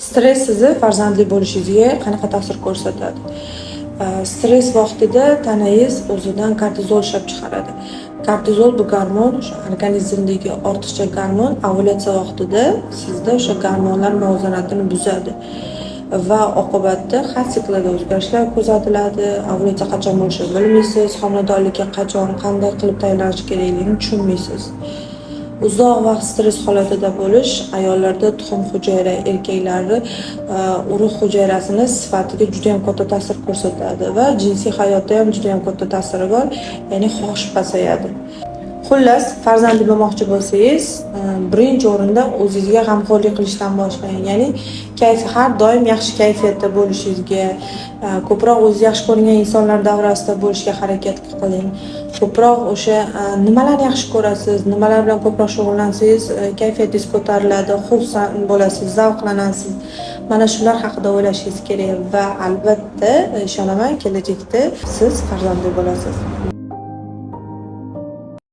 Stress sizni farzandli bo'lishingizga qanaqa ta'sir ko'rsatadi? Stress vaqtida tanangiz o'zidan kortizol ishlab chiqaradi. Kortizol bu gormon, o'sha organizmdagi ortiqcha gormon ovulyatsiya vaqtida sizda o'sha gormonlar muvozanatini buzadi va oqibatda har siklda o'zgarishlar kuzatiladi. Ovulyatsiya qachon bo'lishini bilmaysiz, homiladorlikka qachon, qanday qilib tayyorlanish kerakligini tushunmaysiz. Uzoq vaqt stress holatida bo'lish ayollarda tuxum hujayra, erkaklarda urug' hujayrasini sifatiga juda ham katta ta'sir ko'rsatadi va jinsiy hayotda ham juda ham katta ta'siri bor, ya'ni xohish pasayadi. Xullas, farzandli bo'lmoqchi bo'lsangiz, birinchi o'rinda o'zingizga g'amxo'rlik qilishdan boshlang. Ya'ni har doim yaxshi kayfiyatda bo'lishingizga, ko'proq o'zingiz yaxshi ko'rgan insonlar davrasida bo'lishga harakat qiling. Ko'proq o'sha nimalarni yaxshi ko'rasiz, nimalar bilan ko'proq shug'ullansangiz, kayfiyatingiz ko'tariladi, xursand bo'lasiz, zavqlanasiz. Mana shular haqida o'ylashingiz kerak va albatta ishonaman, kelajakda siz farzandli bo'lasiz.